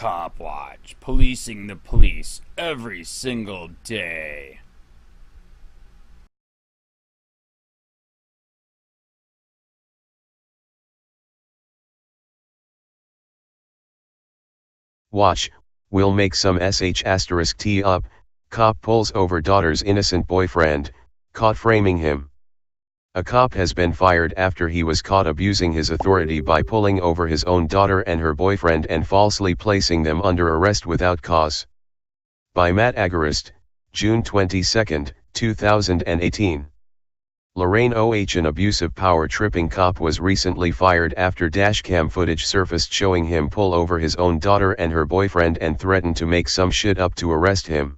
COPWATCH, policing the police every single day. Watch, we'll make some sh*t up, cop pulls over daughter's innocent boyfriend, caught framing him. A cop has been fired after he was caught abusing his authority by pulling over his own daughter and her boyfriend and falsely placing them under arrest without cause. By Matt Agarist, June 22, 2018. Lorraine OH. An abusive power-tripping cop was recently fired after dashcam footage surfaced showing him pull over his own daughter and her boyfriend and threaten to make some shit up to arrest him.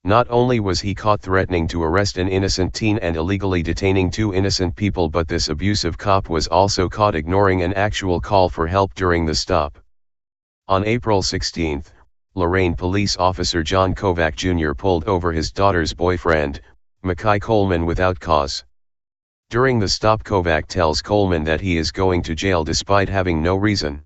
Not only was he caught threatening to arrest an innocent teen and illegally detaining two innocent people, but this abusive cop was also caught ignoring an actual call for help during the stop. On April 16, Lorraine police officer John Kovac Jr. pulled over his daughter's boyfriend, Mackay Coleman, without cause. During the stop, Kovac tells Coleman that he is going to jail despite having no reason.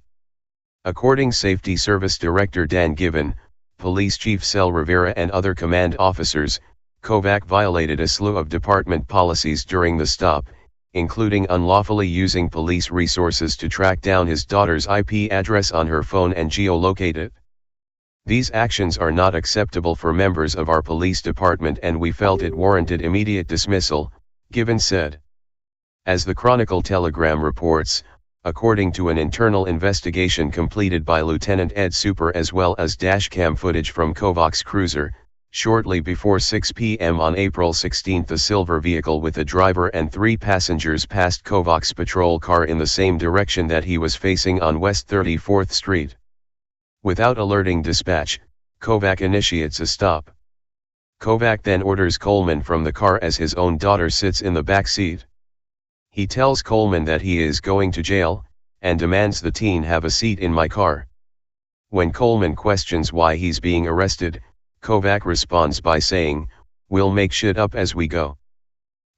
According Safety Service Director Dan Given, Police Chief Cel Rivera and other command officers, Kovac violated a slew of department policies during the stop, including unlawfully using police resources to track down his daughter's IP address on her phone and geolocate it. These actions are not acceptable for members of our police department and we felt it warranted immediate dismissal, Given said. As the Chronicle Telegram reports, according to an internal investigation completed by Lieutenant Ed Super as well as dashcam footage from Kovac's cruiser, shortly before 6 p.m. on April 16 a silver vehicle with a driver and 3 passengers passed Kovac's patrol car in the same direction that he was facing on West 34th Street. Without alerting dispatch, Kovac initiates a stop. Kovac then orders Coleman from the car as his own daughter sits in the back seat. He tells Coleman that he is going to jail, and demands the teen have a seat in my car. When Coleman questions why he's being arrested, Kovac responds by saying, "We'll make shit up as we go."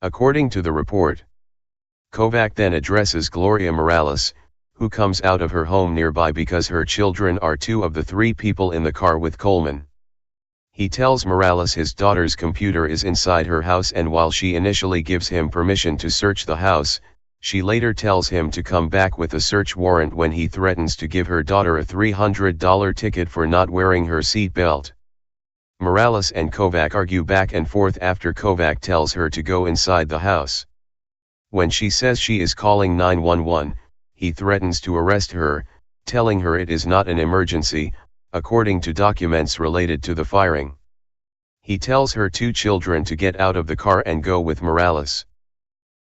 According to the report, Kovac then addresses Gloria Morales, who comes out of her home nearby because her children are 2 of the 3 people in the car with Coleman. He tells Morales his daughter's computer is inside her house, and while she initially gives him permission to search the house, she later tells him to come back with a search warrant when he threatens to give her daughter a $300 ticket for not wearing her seat belt. Morales and Kovac argue back and forth after Kovac tells her to go inside the house. When she says she is calling 911, he threatens to arrest her, telling her it is not an emergency, according to documents related to the firing. He tells her 2 children to get out of the car and go with Morales.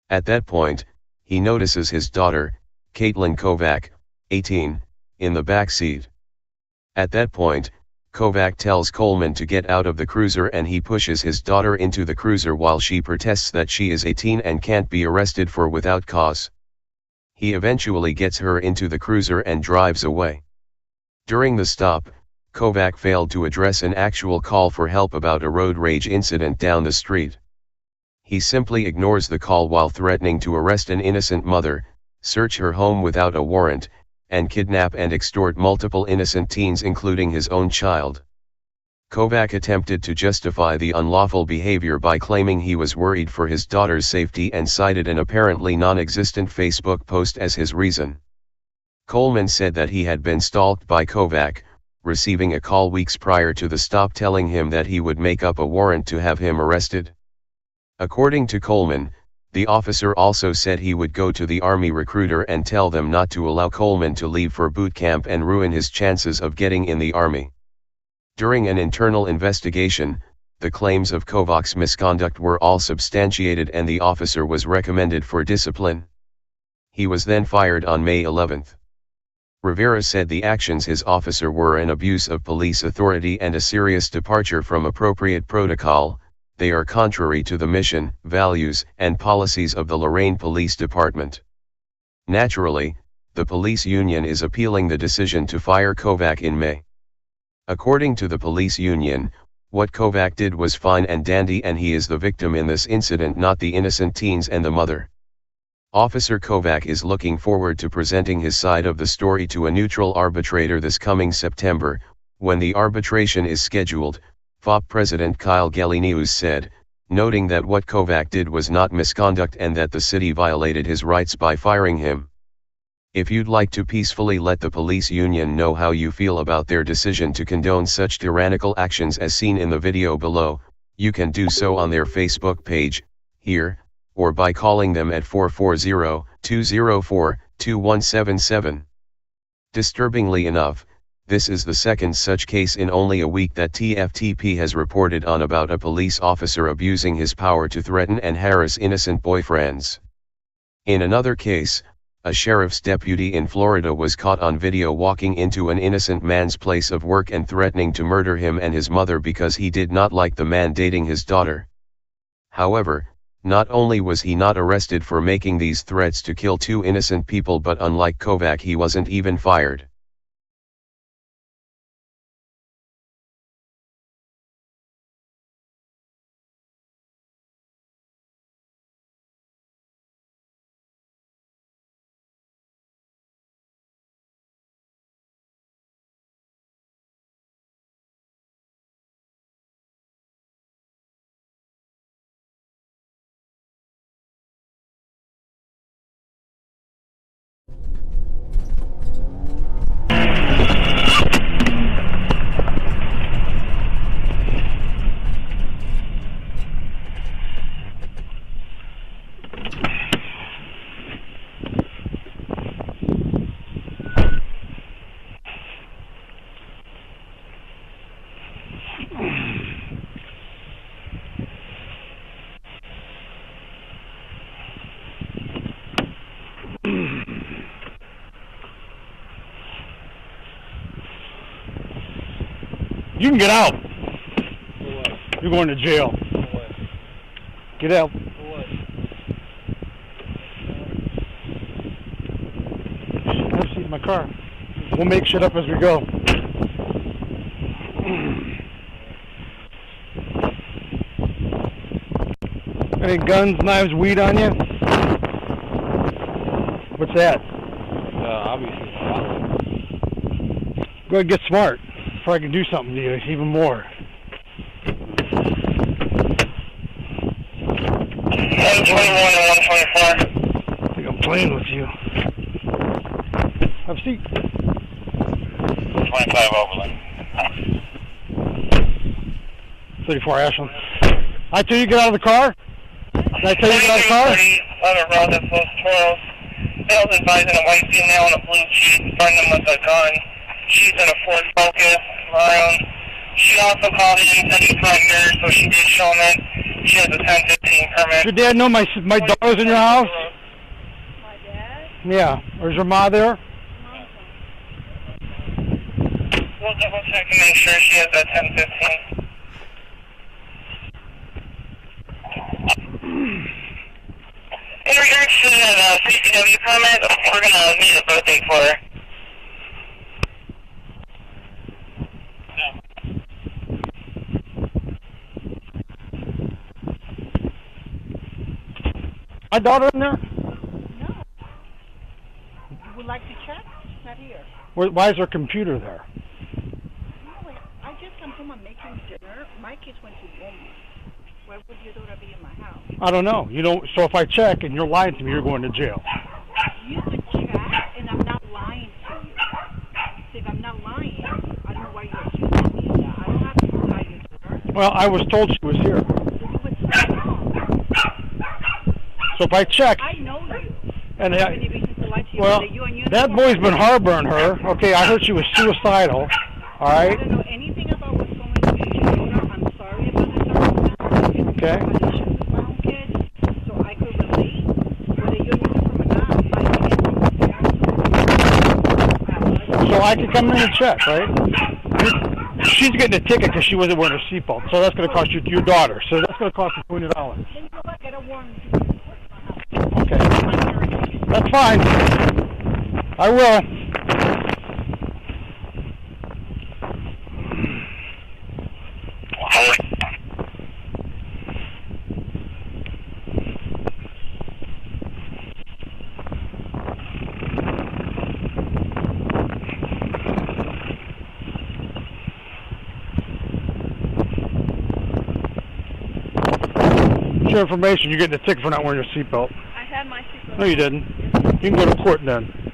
At that point, he notices his daughter, Caitlin Kovac, 18, in the back seat. At that point, Kovac tells Coleman to get out of the cruiser and he pushes his daughter into the cruiser while she protests that she is 18 and can't be arrested for without cause. He eventually gets her into the cruiser and drives away. During the stop, Kovac failed to address an actual call for help about a road rage incident down the street. He simply ignores the call while threatening to arrest an innocent mother, search her home without a warrant, and kidnap and extort multiple innocent teens including his own child. Kovac attempted to justify the unlawful behavior by claiming he was worried for his daughter's safety and cited an apparently non-existent Facebook post as his reason. Coleman said that he had been stalked by Kovac, receiving a call weeks prior to the stop telling him that he would make up a warrant to have him arrested. According to Coleman, the officer also said he would go to the Army recruiter and tell them not to allow Coleman to leave for boot camp and ruin his chances of getting in the Army. During an internal investigation, the claims of Kovac's misconduct were all substantiated and the officer was recommended for discipline. He was then fired on May 11. Rivera said the actions his officer were an abuse of police authority and a serious departure from appropriate protocol. They are contrary to the mission, values, and policies of the Lorraine Police Department. Naturally, the police union is appealing the decision to fire Kovac in May. According to the police union, what Kovac did was fine and dandy and he is the victim in this incident, not the innocent teens and the mother. Officer Kovac is looking forward to presenting his side of the story to a neutral arbitrator this coming September, when the arbitration is scheduled, FOP President Kyle Gelenius said, noting that what Kovac did was not misconduct and that the city violated his rights by firing him. If you'd like to peacefully let the police union know how you feel about their decision to condone such tyrannical actions as seen in the video below, you can do so on their Facebook page, here, or by calling them at 440-204-2177. Disturbingly enough, this is the second such case in only a week that TFTP has reported on about a police officer abusing his power to threaten and harass innocent boyfriends. In another case, a sheriff's deputy in Florida was caught on video walking into an innocent man's place of work and threatening to murder him and his mother because he did not like the man dating his daughter. However, not only was he not arrested for making these threats to kill two innocent people, but unlike Kovac, he wasn't even fired. You can get out. You're going to jail. Get out. Have a seat in my car. We'll make shit up as we go. Any guns, knives, weed on you? What's that? Obviously. Go ahead and get smart before I can do something to you, even more. 121 and 124. I think I'm playing with you. Have a seat. 25 Overland. 34 Ashland. I tell you get out of the car? Did I tell you get out of the car? On a road that flows Toros. Sales advising a white female in a blue Jeep, find them with a gun. She's in a Ford Focus, maroon. She also called in and said she front mirror, so she did show them it. She has a 1015 permit. Your dad know my daughter's in your house? My dad? Yeah. Or is your ma there? We'll double check and make sure she has that 1015. In regards to that CCW permit, we're going to need a birthday for her. My daughter in there? No. You would like to check? She's not here. Why is her computer there? No, I just come home and making dinner. My kids went to Walmart. Why would your daughter be in my house? I don't know. You don't. So if I check and you're lying to me, you're going to jail. You could check, and I'm not lying to you. So if I'm not lying, I don't know why you're accusing me of that. I don't have to lie to her. Well, I was told she was here. So you would say no. So if I check, I know you. and I don't have any reason to lie to you. well, Whether you and you that boy's been harboring her. Okay, I heard she was suicidal. All I right. don't know anything about what's going on with your daughter. I'm sorry about the circumstances. Okay. My issues with my own kids, so I could relate. Whether you're using from or not, I think it's unfair. So I can come in and check, right? She's getting a ticket because she wasn't wearing her seatbelt. So that's going to cost you your daughter. So that's going to cost you $200. Then you know what? Get a warrant. Okay. That's fine. I will. your information. You're getting a ticket for not wearing your seatbelt. I had my seatbelt. No, you didn't. You can go to court then.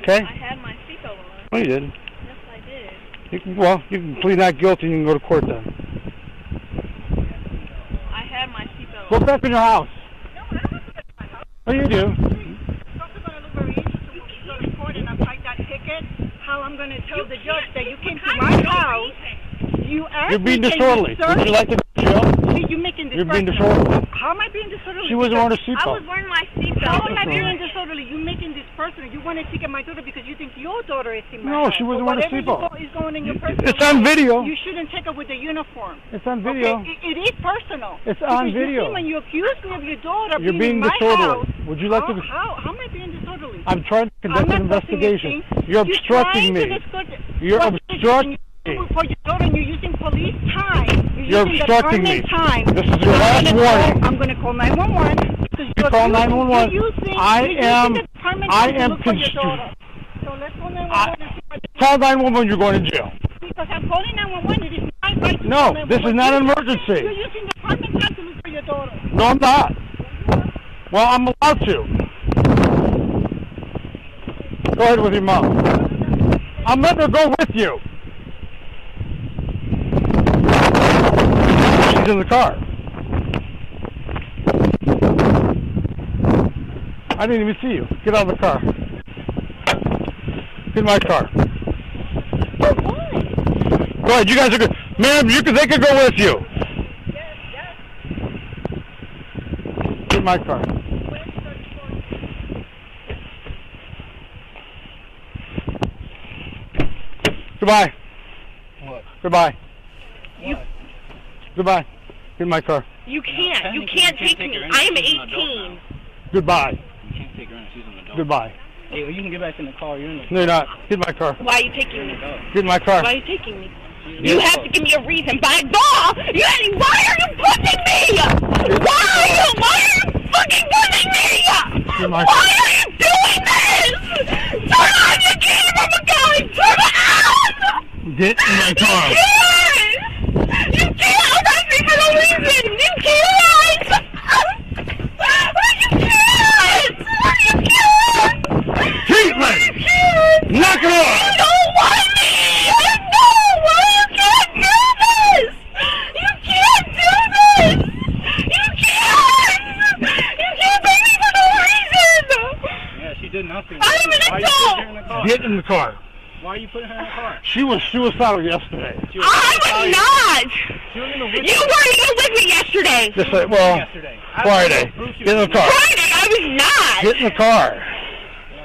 Okay? I had my seatbelt on. No, you didn't. Yes, I did. You can plead not guilty and you can go to court then. I had my seatbelt Go on. back in your house. No, I don't have to go to my house. Oh, you do. It's also going to look very interesting when we go to court and I write that ticket. How I'm going to tell the judge that you came to my house. You asked You're being me, disorderly. can Would you like to go to jail? You're making this You're being personal. disorderly. How am I being disorderly? She wasn't wearing a I seatbelt. was wearing my seatbelt. How am I That's being right. disorderly? You're making this personal. You want to ticket my daughter because you think your daughter is in my No, house. she wasn't But wearing a seatbelt. whatever is going in your personal It's on life, video. You shouldn't take it with the uniform. It's on video. Okay? It is personal. It's on Because video. You see, when you accuse me of your daughter You're being being in my disorderly. house, Would you like to? how am I being disorderly? I'm trying to conduct an investigation. You're obstructing me. You're obstructing me. For your daughter, and you're using police time. You're obstructing me. Time. This is your last warning. I'm going to call 911. You call 911. I am constructing. So let's call 911 and see what Call 911. You're going to jail. because I'm calling 911. It is my right to No, call this is not an 911. emergency. You're using department time to look for your daughter. No, I'm not. Well, I'm allowed to. Go ahead with your mom. I'm letting her go with you. She's in the car. I didn't even see you. Get out of the car. Get in my car. Go ahead. You guys are good. Ma'am, they could go with you. Get in my car. Goodbye. What? Goodbye. What? Goodbye. Get in my car. You can't. You can't take me. I am 18. Goodbye. You can't take her in. She's an adult. Goodbye. Hey, well, you can get back in the car. You're in the No, you're not. Get in my car. Why are you taking me? Get in my car. Why are you taking me? You have to give me a reason. By law, why are you pushing me? Why are you fucking pushing me? Why are you doing this? Turn on your camera, my guy. Turn it on. Get in my car. You can't arrest me for no reason. You can't. You can't. Caitlin! Knock it off! You don't want me! I know! Why you can't do this! You can't do this! You can't! You can't pay me for no reason! Yeah, she did nothing. I'm an Why are you adult! putting her in the car? Get in the car. Why are you putting her in the car? She was suicidal yesterday. She was I was not! She wasn't even with You weren't even with me yesterday! Just say, well, yesterday. Friday. Get in the car. Friday, I was not! Get in the car.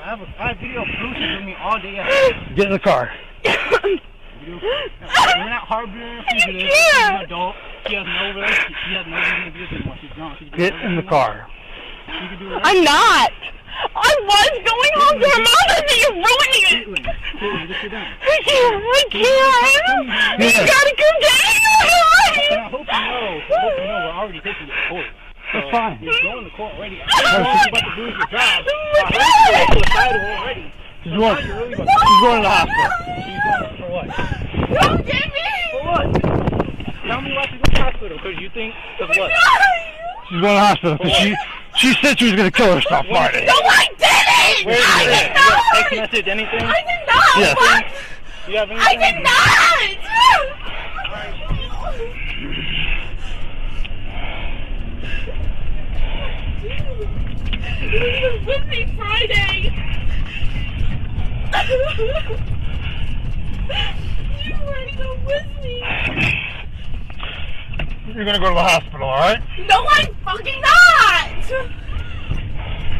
I have video of Bruce with me all day yesterday. Get in the car. We're not harboring a fugitive. You She's can't. an adult. She has no rights. She has no reason to be with anymore. She's gone. She can do Get whatever in the she car. wants. She can do whatever. I'm not! I was going home to her mother, so you're ruining it! Caitlin, just sit down. I can't! You Yeah. gotta come get me! And I hope you know, we're already taking you to court. That's fine. You're going to court already. I know you're about to lose your job. I heard you're suicidal already. She's going to the hospital. She's going for what? Don't get me! For what? Tell me why she's going to the hospital. Because you think, because what? She's going to the hospital because she said she was going to kill herself Friday. No, I didn't! Where is I it? did You have not! text message, anything? I did not! Yes. What? You have I anything? did not! You were with me Friday! You weren't even with me! You're going to go to the hospital, all right? No, I'm fucking not!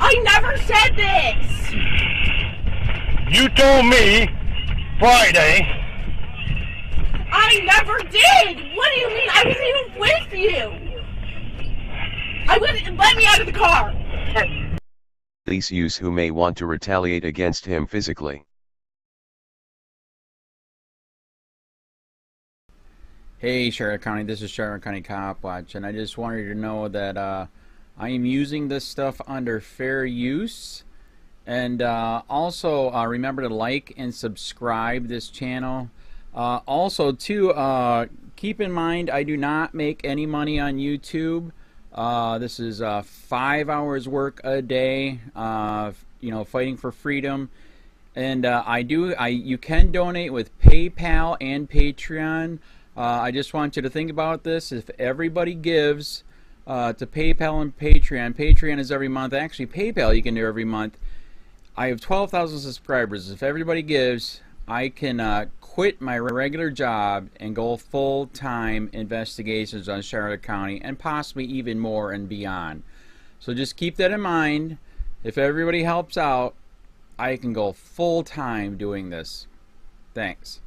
I never said this! You told me Friday. I never did! What do you mean? I wasn't even with you! I wouldn't let me out of the car! Police use who may want to retaliate against him physically. Hey Charlotte County, this is Charlotte County COPWATCH, and I just wanted you to know that I am using this stuff under fair use. And also remember to like and subscribe this channel. Also too, keep in mind, I do not make any money on YouTube. This is 5 hours work a day, you know, fighting for freedom. And you can donate with PayPal and Patreon. I just want you to think about this. If everybody gives to PayPal and Patreon, Patreon is every month. Actually, PayPal you can do every month. I have 12,000 subscribers. If everybody gives, I can quit my regular job and go full-time investigations on Charlotte County and possibly even more and beyond. So just keep that in mind. If everybody helps out, I can go full-time doing this. Thanks.